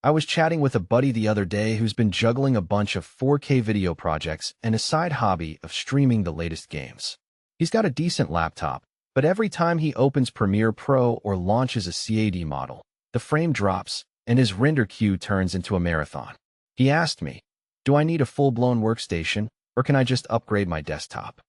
I was chatting with a buddy the other day who's been juggling a bunch of 4K video projects and a side hobby of streaming the latest games. He's got a decent laptop, but every time he opens Premiere Pro or launches a CAD model, the frame drops and his render queue turns into a marathon. He asked me, do I need a full-blown workstation, or can I just upgrade my desktop?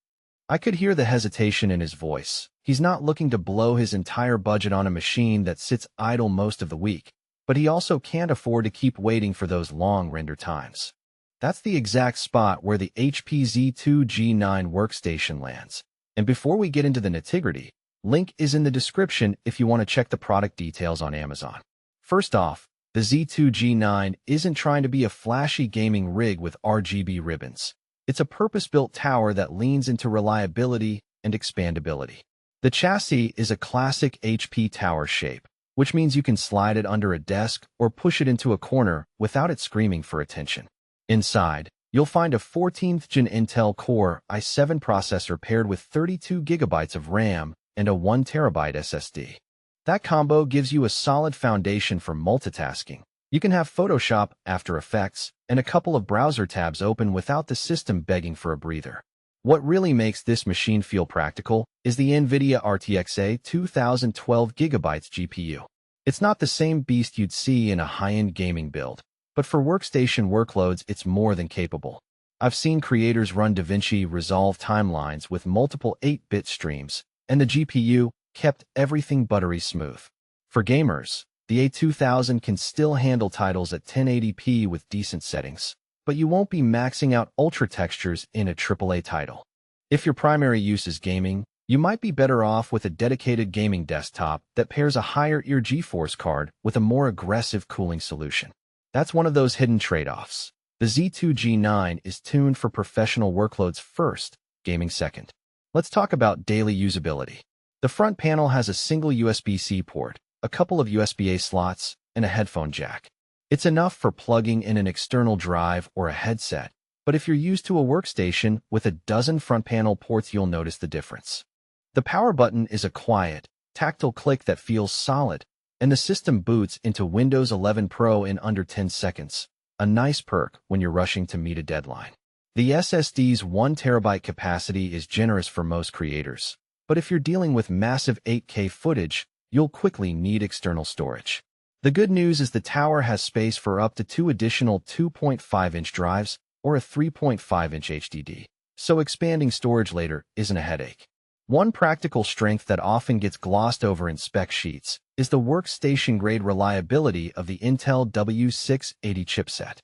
I could hear the hesitation in his voice. He's not looking to blow his entire budget on a machine that sits idle most of the week, but he also can't afford to keep waiting for those long render times. That's the exact spot where the HP Z2 G9 workstation lands. And before we get into the nitty-gritty, link is in the description if you want to check the product details on Amazon. First off, the Z2 G9 isn't trying to be a flashy gaming rig with RGB ribbons. It's a purpose-built tower that leans into reliability and expandability. The chassis is a classic HP tower shape, which means you can slide it under a desk or push it into a corner without it screaming for attention. Inside, you'll find a 14th-gen Intel Core i7 processor paired with 32 GB of RAM and a 1 TB SSD. That combo gives you a solid foundation for multitasking. You can have Photoshop, After Effects, and a couple of browser tabs open without the system begging for a breather. What really makes this machine feel practical is the NVIDIA RTX 2012 GB GPU. It's not the same beast you'd see in a high-end gaming build, but for workstation workloads, it's more than capable. I've seen creators run DaVinci Resolve timelines with multiple 8-bit streams, and the GPU kept everything buttery smooth. For gamers, the A2000 can still handle titles at 1080p with decent settings, but you won't be maxing out ultra textures in a AAA title. If your primary use is gaming, you might be better off with a dedicated gaming desktop that pairs a higher-tier GeForce card with a more aggressive cooling solution. That's one of those hidden trade-offs. The Z2 G9 is tuned for professional workloads first, gaming second. Let's talk about daily usability. The front panel has a single USB-C port, a couple of USB-A slots, and a headphone jack. It's enough for plugging in an external drive or a headset, but if you're used to a workstation with a dozen front panel ports, you'll notice the difference. The power button is a quiet, tactile click that feels solid, and the system boots into Windows 11 Pro in under 10 seconds, a nice perk when you're rushing to meet a deadline. The SSD's 1 TB capacity is generous for most creators, but if you're dealing with massive 8K footage, you'll quickly need external storage. The good news is the tower has space for up to 2 additional 2.5-inch drives or a 3.5-inch HDD, so expanding storage later isn't a headache. One practical strength that often gets glossed over in spec sheets is the workstation-grade reliability of the Intel W680 chipset.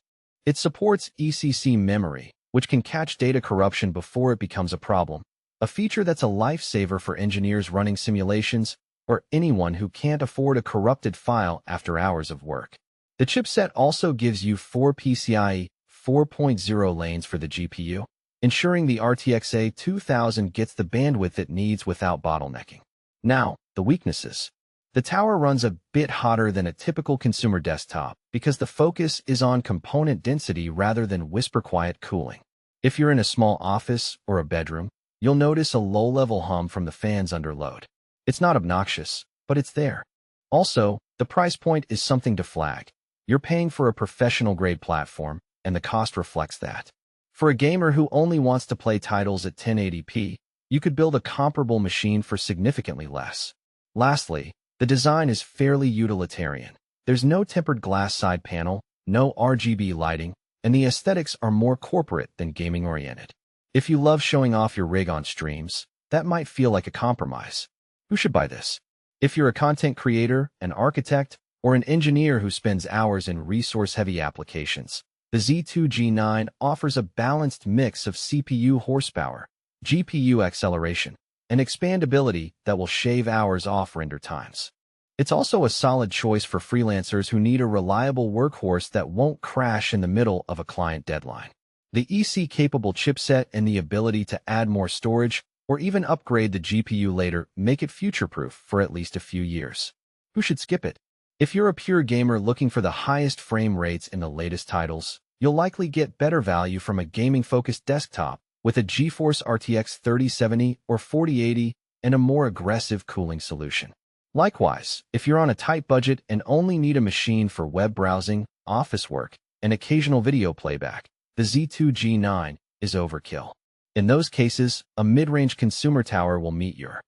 It supports ECC memory, which can catch data corruption before it becomes a problem, a feature that's a lifesaver for engineers running simulations or anyone who can't afford a corrupted file after hours of work. The chipset also gives you 4 PCIe 4.0 lanes for the GPU, ensuring the RTX 2000 gets the bandwidth it needs without bottlenecking. Now, the weaknesses. The tower runs a bit hotter than a typical consumer desktop because the focus is on component density rather than whisper-quiet cooling. If you're in a small office or a bedroom, you'll notice a low-level hum from the fans under load. It's not obnoxious, but it's there. Also, the price point is something to flag. You're paying for a professional-grade platform, and the cost reflects that. For a gamer who only wants to play titles at 1080p, you could build a comparable machine for significantly less. Lastly, the design is fairly utilitarian. There's no tempered glass side panel, no RGB lighting, and the aesthetics are more corporate than gaming-oriented. If you love showing off your rig on streams, that might feel like a compromise. Who should buy this? If you're a content creator, an architect, or an engineer who spends hours in resource-heavy applications, the Z2 G9 offers a balanced mix of CPU horsepower, GPU acceleration, and expandability that will shave hours off render times. It's also a solid choice for freelancers who need a reliable workhorse that won't crash in the middle of a client deadline. The EC-capable chipset and the ability to add more storage or even upgrade the GPU later make it future-proof for at least a few years. Who should skip it? If you're a pure gamer looking for the highest frame rates in the latest titles, you'll likely get better value from a gaming-focused desktop with a GeForce RTX 3070 or 4080 and a more aggressive cooling solution. Likewise, if you're on a tight budget and only need a machine for web browsing, office work, and occasional video playback, the Z2 G9 is overkill. In those cases, a mid-range consumer tower will meet your